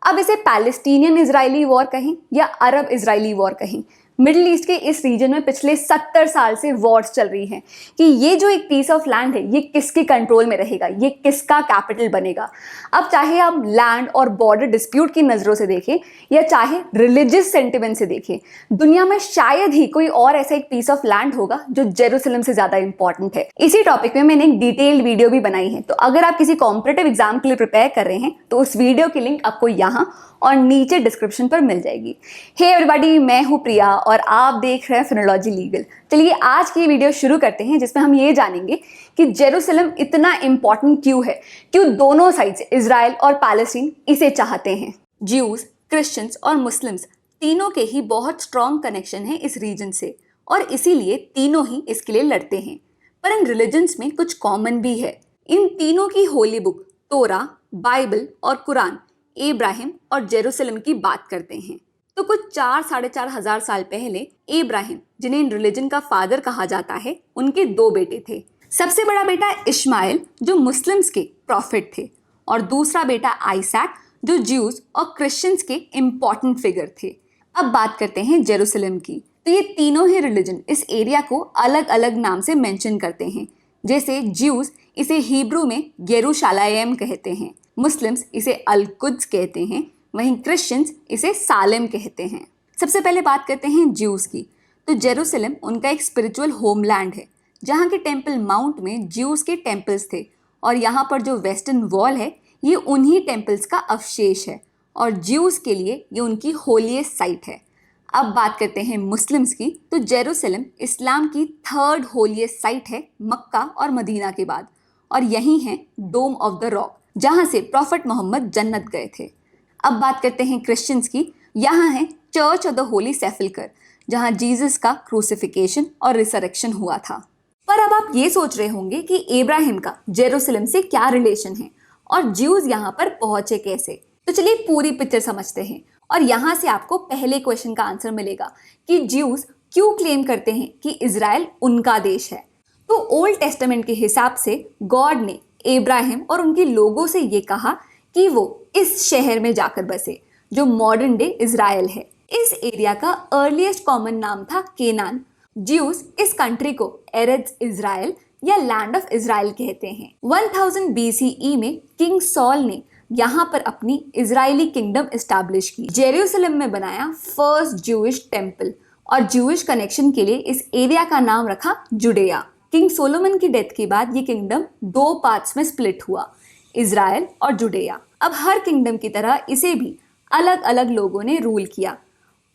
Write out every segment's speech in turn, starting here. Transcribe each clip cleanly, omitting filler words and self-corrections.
अब इसे Palestinian Israeli war कहें या अरब इजरायली वॉर कहें, मिडिल ईस्ट के इस रीजन में पिछले 70 साल से वॉर्स चल रही हैं कि ये जो एक पीस ऑफ लैंड है ये किसके कंट्रोल में रहेगा, ये किसका कैपिटल बनेगा। अब चाहे आप लैंड और बॉर्डर डिस्प्यूट की नज़रों से देखें या चाहे रिलीजियस सेंटिमेंट से देखें, दुनिया में शायद ही कोई और ऐसा एक पीस ऑफ लैंड होगा जो जेरूसलम से ज़्यादा इंपॉर्टेंट है। इसी टॉपिक में मैंने एक डिटेल्ड वीडियो भी बनाई है, तो अगर आप किसी कॉम्पिटिटिव एग्जाम के लिए प्रिपेयर कर रहे हैं तो उस वीडियो की लिंक आपको यहाँ और नीचे डिस्क्रिप्शन पर मिल जाएगी। हे एवरीबॉडी, मैं हूँ प्रिया और आप देख रहे हैं फिनोलॉजी लीगल। चलिए आज की वीडियो शुरू करते हैं जिसमें हम ये जानेंगे कि जेरूसलम इतना इंपॉर्टेंट क्यों है, क्यों दोनों साइड्स इजराइल और पैलेस्टीन इसे चाहते हैं। ज्यूज, क्रिश्चियंस और मुस्लिम्स तीनों के ही बहुत स्ट्रॉन्ग कनेक्शन है इस रीजन से और इसीलिए तीनों ही इसके लिए लड़ते हैं। पर इन रिलीजन्स में कुछ कॉमन भी है। इन तीनों की होली बुक तोरा, बाइबल और कुरान इब्राहिम और जेरूसलम की बात करते हैं। तो कुछ 4-4,500 साल पहले इब्राहिम, जिन्हें इन रिलीजन का फादर कहा जाता है, उनके 2 बेटे थे। सबसे बड़ा बेटा इस्माइल जो मुस्लिम्स के प्रॉफिट थे और दूसरा बेटा आइसैक जो ज्यूज और क्रिश्चियंस के इम्पॉर्टेंट फिगर थे। अब बात करते हैं जेरूसलम की। तो ये तीनों ही रिलीजन इस एरिया को अलग अलग नाम से मेंशन करते हैं। जैसे ज्यूज इसे हिब्रू में यरूशलेम कहते हैं, मुस्लिम्स इसे अल-कुद्स कहते हैं, वहीं क्रिश्चियंस इसे सालेम कहते हैं। सबसे पहले बात करते हैं ज्यूज की। तो जेरूसलम उनका एक स्पिरिचुअल होमलैंड है जहाँ के टेम्पल माउंट में ज्यूज के टेम्पल्स थे और यहाँ पर जो वेस्टर्न वॉल है ये उन्हीं टेम्पल्स का अवशेष है और ज्यूज के लिए ये उनकी होलीएस्ट साइट है। अब बात करते हैं मुस्लिम्स की। तो जेरूसलम इस्लाम की 3rd होलीएस्ट साइट है मक्का और मदीना के बाद, और यही है डोम ऑफ द रॉक जहाँ से प्रॉफिट मोहम्मद जन्नत गए थे। अब बात करते हैं क्रिश्चियंस की। यहाँ है चर्च ऑफ द होली सेफिल्कर जहाँ जीसस का क्रूसिफिकेशन और रिसरेक्शन हुआ था। पर अब आप ये सोच रहे होंगे कि इब्राहिम का जेरूसलम से क्या रिलेशन है और ज्यूज यहाँ पर पहुंचे कैसे। तो चलिए पूरी पिक्चर समझते हैं और यहाँ से आपको पहले क्वेश्चन का आंसर मिलेगा कि ज्यूज क्यों क्लेम करते हैं कि इजराइल उनका देश है। तो ओल्ड टेस्टामेंट के हिसाब से गॉड ने इब्राहिम और उनके लोगों से ये कहा कि वो इस शहर में जाकर बसे जो मॉडर्न डे इजराइल है। इस एरिया का अर्लीस्ट कॉमन नाम था केनान। ज्यूज इस कंट्री को एरेज इजराइल या लैंड ऑफ इजराइल कहते हैं। 1000 BCE में किंग सॉल ने यहाँ पर अपनी इजरायली किंगडम एस्टैब्लिश की। जेरूसलम में बनाया फर्स्ट ज्यूइश टेम्पल और ज्यूइश कनेक्शन के लिए इस एरिया का नाम रखा जुडेया। किंग सोलोमन की डेथ के बाद ये किंगडम 2 पार्ट्स में स्प्लिट हुआ, इजराइल और जुडेया। अब हर किंगडम की तरह इसे भी अलग अलग लोगों ने रूल किया।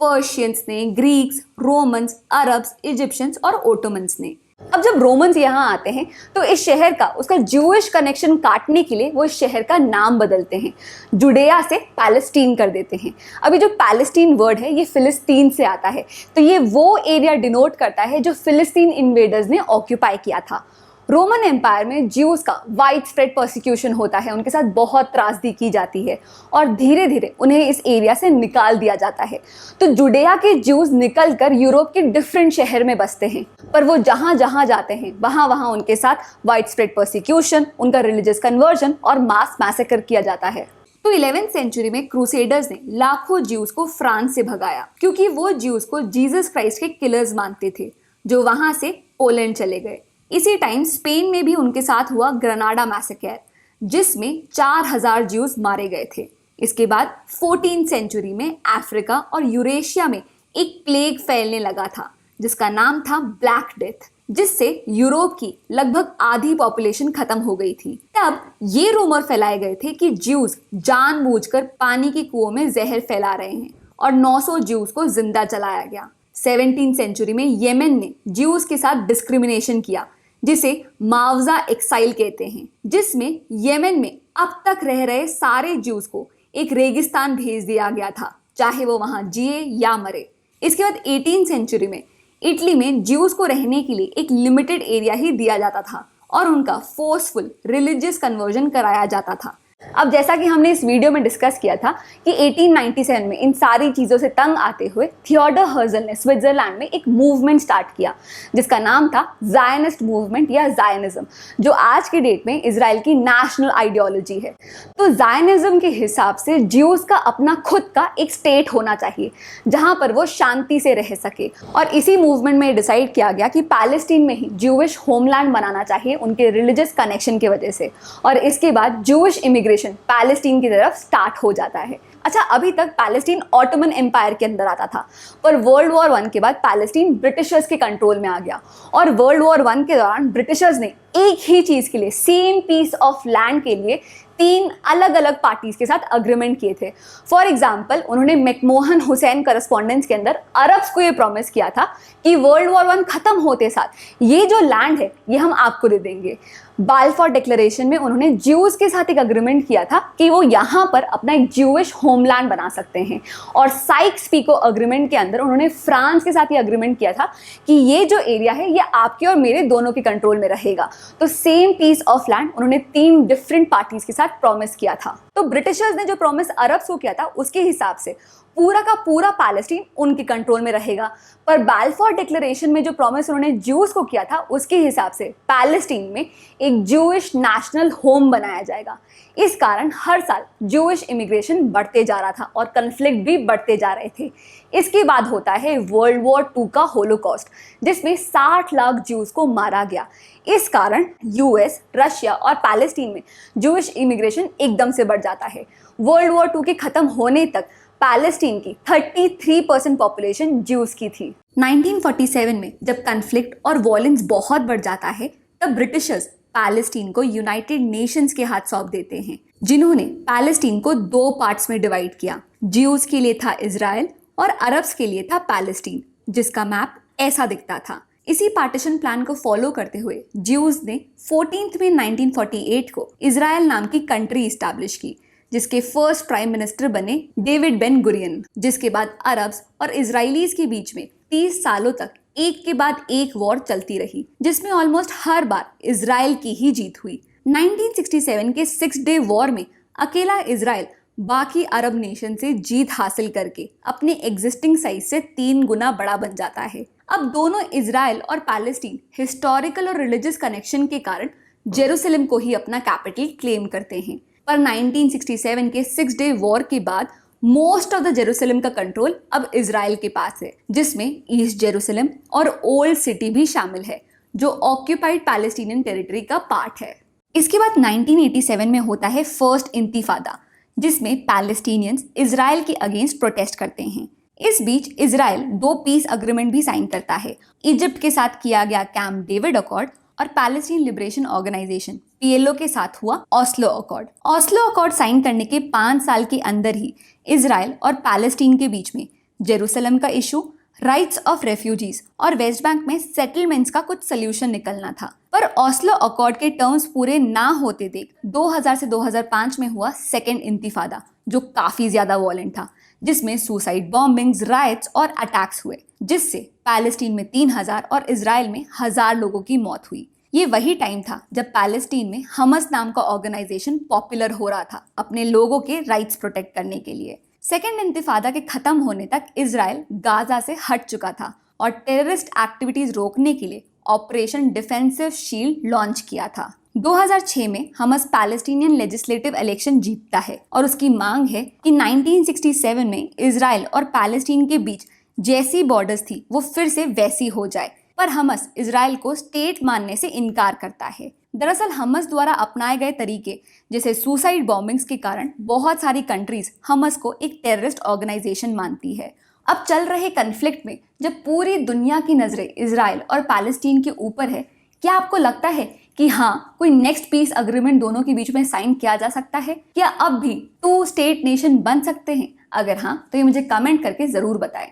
पर्शियंस ने, ग्रीक्स, रोमन्स, अरब्स, इजिप्शियंस और ओटोमन्स ने। अब जब रोमन्स यहाँ आते हैं तो इस शहर का उसका ज्यूइश कनेक्शन काटने के लिए वो इस शहर का नाम बदलते हैं, जुडेया से पैलेस्टीन कर देते हैं। अभी जो पैलेस्टीन वर्ड है ये फिलिस्तीन से आता है, तो ये वो एरिया डिनोट करता है जो फिलिस्तीन इन्वेडर्स ने ऑक्यूपाई किया था। रोमन एम्पायर में ज्यूज का वाइड स्प्रेड परसिक्यूशन होता है, उनके साथ बहुत त्रासदी की जाती है और धीरे धीरे उन्हें इस एरिया से निकाल दिया जाता है। तो जुडेया के ज्यूज निकलकर यूरोप के डिफरेंट शहर में बसते हैं, पर वो जहाँ जहाँ जाते हैं वहाँ वहाँ उनके साथ वाइड स्प्रेड परसिक्यूशन, उनका रिलीजियस कन्वर्जन और मास मैसेकर किया जाता है। तो 11th सेंचुरी में क्रूसेडर्स ने लाखों ज्यूज को फ्रांस से भगाया क्योंकि वो ज्यूज को जीसस क्राइस्ट के किलर्स मानते थे जो वहाँ से पोलैंड चले गए। इसी टाइम स्पेन में भी उनके साथ हुआ ग्रेनाडा मैसेकर जिसमें 4000 ज्यूज मारे गए थे। इसके बाद 14th सेंचुरी में अफ्रीका और यूरेशिया में एक प्लेग फैलने लगा था जिसका नाम था ब्लैक डेथ, जिससे यूरोप की लगभग आधी पॉपुलेशन खत्म हो गई थी। तब ये रूमर फैलाए गए थे कि ज्यूज जानबूझकर पानी के कुओं में जहर फैला रहे हैं और 900 ज्यूज को जिंदा जलाया गया। 17th सेंचुरी में येमेन ने ज्यूज के साथ डिस्क्रिमिनेशन किया जिसे मुआवजा एक्साइल कहते हैं, जिसमें येमेन में अब तक रह रहे सारे ज्यूज को एक रेगिस्तान भेज दिया गया था, चाहे वो वहां जिए या मरे। इसके बाद 18th सेंचुरी में इटली में ज्यूज को रहने के लिए एक लिमिटेड एरिया ही दिया जाता था और उनका फोर्सफुल रिलीजियस कन्वर्जन कराया जाता था। अब जैसा कि हमने इस वीडियो में डिस्कस किया था कि 1897 में इन सारी चीज़ों से तंग आते हुए थियोडर हर्जल ने स्विट्जरलैंड में एक मूवमेंट स्टार्ट किया जिसका नाम था ज़ायनिस्ट मूवमेंट या ज़ायनिज्म, जो आज के डेट में इजराइल की नेशनल आइडियोलॉजी है। तो ज़ायनिज्म के हिसाब से ज्यूज़ का अपना खुद का एक स्टेट होना चाहिए जहाँ पर वो शांति से रह सके, और इसी मूवमेंट में डिसाइड किया गया कि पैलेस्टीन में ही ज्यूइश होमलैंड बनाना चाहिए उनके रिलीजियस कनेक्शन की वजह से, और इसके बाद ज्यूइश इमिग्रेशन पैलेस्टीन की तरफ स्टार्ट हो जाता है। अच्छा, अभी तक पैलेस्टीन ऑटोमन एम्पायर के अंदर आता था, पर वर्ल्ड वॉर 1 के बाद पैलेस्टीन ब्रिटिशर्स के कंट्रोल में आ गया, और वर्ल्ड वॉर 1 के दौरान ब्रिटिशर्स ने एक ही चीज़ के लिए, सेम पीस ऑफ लैंड के लिए 3 अलग अलग पार्टीज के साथ अग्रीमेंट किए थे। फॉर एग्जाम्पल, उन्होंने मैकमोहन हुसैन करस्पॉन्डेंस के अंदर अरब्स को ये प्रॉमिस किया था कि वर्ल्ड वॉर 1 खत्म होते साथ ये जो लैंड है ये हम आपको दे देंगे। बाल्फोर डिक्लेरेशन में उन्होंने ज्यूज़ के साथ एक अग्रीमेंट किया था कि वो यहाँ पर अपना एक ज्यूइश होमलैंड बना सकते हैं, और साइक्स पीको अग्रीमेंट के अंदर उन्होंने फ्रांस के साथ ये अग्रीमेंट किया था कि ये जो एरिया है ये आपके और मेरे दोनों के कंट्रोल में रहेगा। तो सेम पीस ऑफ लैंड उन्होंने 3 डिफरेंट पार्टीज के साथ प्रॉमिस किया था। तो ब्रिटिशर्स ने जो प्रॉमिस अरब्स को किया था उसके हिसाब से पूरा का पूरा पैलेस्टीन उनके कंट्रोल में रहेगा, पर बाल्फोर डिक्लेरेशन में जो प्रॉमिस उन्होंने ज्यूज को किया था उसके हिसाब से पैलेस्टीन में एक ज्यूइश नेशनल होम बनाया जाएगा। इस कारण हर साल ज्यूइश इमिग्रेशन बढ़ते जा रहा था और कन्फ्लिक्ट भी बढ़ते जा रहे थे। इसके बाद होता है वर्ल्ड वॉर 2 का होलोकॉस्ट, जिसमें 60 लाख ज्यूज को मारा गया। इस कारण यूएस, रशिया और पैलेस्टीन में ज्यूइश इमिग्रेशन एकदम से बढ़ जाता है। वर्ल्ड वॉर 2 के खत्म होने तक पैलेस्टीन की 33% पॉपुलेशन ज्यूज की थी। 1947 में जब कन्फ्लिक्ट और वॉयलेंस बहुत बढ़ जाता है तब ब्रिटिशर्स पैलेस्टीन को यूनाइटेड नेशंस के हाथ सौंप देते हैं, जिन्होंने पैलेस्टीन को 2 पार्ट्स में डिवाइड किया। ज्यूज के लिए था इजराइल और अरब्स के लिए था पैलेस्टीन, जिसका मैप ऐसा दिखता था। इसी पार्टीशन प्लान को फॉलो करते हुए ज्यूज ने 14 मई 1948 को इजराइल नाम की कंट्री इस्टेब्लिश की, जिसके फर्स्ट प्राइम मिनिस्टर बने डेविड बेन गुरियन। जिसके बाद अरब्स और इजरायलीज के बीच में 30 सालों तक एक के बाद एक वॉर चलती रही, जिसमें ऑलमोस्ट हर बार इजराइल की ही जीत हुई। 1967 के 6 डे वॉर में अकेला इजराइल बाकी अरब नेशन से जीत हासिल करके अपने एग्जिस्टिंग साइज से 3 गुना बड़ा बन जाता है। अब दोनों इजराइल और पैलेस्टीन हिस्टोरिकल और रिलीजियस कनेक्शन के कारण जेरूसलम को ही अपना कैपिटल क्लेम करते हैं, पर 1967 के 6 डे वॉर के बाद मोस्ट ऑफ द जेरूसलम का कंट्रोल अब इजराइल के पास है, जिसमें ईस्ट जेरूसलम और ओल्ड सिटी भी शामिल है, जो ऑक्यूपाइड पैलेस्टीनियन टेरिटरी का पार्ट है। इसके बाद 1987 में होता है फर्स्ट इंतिफादा, जिसमें पैलेस्टीनियंस इजराइल के अगेंस्ट प्रोटेस्ट करते हैं। इस बीच इजराइल 2 पीस अग्रीमेंट भी साइन करता है। इजिप्ट के साथ किया गया कैंप डेविड अकॉर्ड और पैलेस्टीन लिबरेशन ऑर्गेनाइजेशन PLO के साथ हुआ Oslo accord. Oslo accord sign करने के 5 साल के अंदर ही इजराइल और पैलेस्टीन के बीच में जेरूसलम का इशू, राइट्स ऑफ रेफ्यूजीज और वेस्ट बैंक में सेटलमेंट्स का कुछ सोल्यूशन निकलना था। पर ऑस्लो अकॉर्ड के टर्म्स पूरे ना होते देख 2000 से 2005 में हुआ सेकेंड इंतिफादा, जो काफी ज्यादा वॉयलेंट था, जिसमें सुसाइड बॉम्बिंग्स, राइट्स और अटैक्स हुए, जिससे पैलेस्टीन में 3000 और इजराइल में 1000 लोगों की मौत हुई। ये वही टाइम था जब पैलेस्टीन में हमस नाम का ऑर्गेनाइजेशन पॉपुलर हो रहा था अपने लोगों के राइट्स प्रोटेक्ट करने के लिए। सेकेंड इंतिफादा के खत्म होने तक इजराइल गाजा से हट चुका था और टेररिस्ट एक्टिविटीज रोकने के लिए ऑपरेशन डिफेंसिव शील्ड लॉन्च किया था। 2006 में हमस पैलेस्टीनियन लेजिस्लेटिव इलेक्शन जीतता है और उसकी मांग है कि 1967 में इजराइल और पैलेस्टीन के बीच जैसी बॉर्डर्स थी वो फिर से वैसी हो जाए, पर हमस इजराइल को स्टेट मानने से इनकार करता है। दरअसल हमस द्वारा अपनाए गए तरीके जैसे सुसाइड बॉम्बिंग्स के कारण बहुत सारी कंट्रीज हमस को एक टेररिस्ट ऑर्गेनाइजेशन मानती है। अब चल रहे कन्फ्लिक्ट में जब पूरी दुनिया की नजरें इजराइल और पैलेस्टीन के ऊपर है, क्या आपको लगता है कि हाँ, कोई नेक्स्ट पीस अग्रीमेंट दोनों के बीच में साइन किया जा सकता है? क्या अब भी 2 स्टेट नेशन बन सकते हैं? अगर हाँ, तो ये मुझे कमेंट करके जरूर बताएं।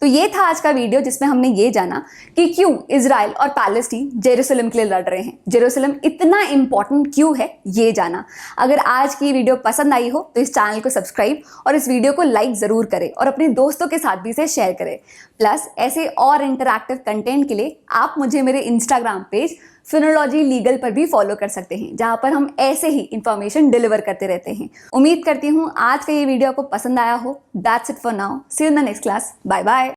तो ये था आज का वीडियो जिसमें हमने ये जाना कि क्यों इजराइल और पैलेस्टीन जेरूसलम के लिए लड़ रहे हैं, जेरूसलम इतना इंपॉर्टेंट क्यों है, ये जाना। अगर आज की वीडियो पसंद आई हो तो इस चैनल को सब्सक्राइब और इस वीडियो को लाइक जरूर करें और अपने दोस्तों के साथ भी इसे शेयर करें। प्लस ऐसे और इंटरैक्टिव कंटेंट के लिए आप मुझे मेरे इंस्टाग्राम पेज फिनोलॉजी लीगल पर भी फॉलो कर सकते हैं, जहां पर हम ऐसे ही इंफॉर्मेशन डिलीवर करते रहते हैं। उम्मीद करती हूँ आज का ये वीडियो आपको पसंद आया हो। That's it for now, see you in the next class, bye bye.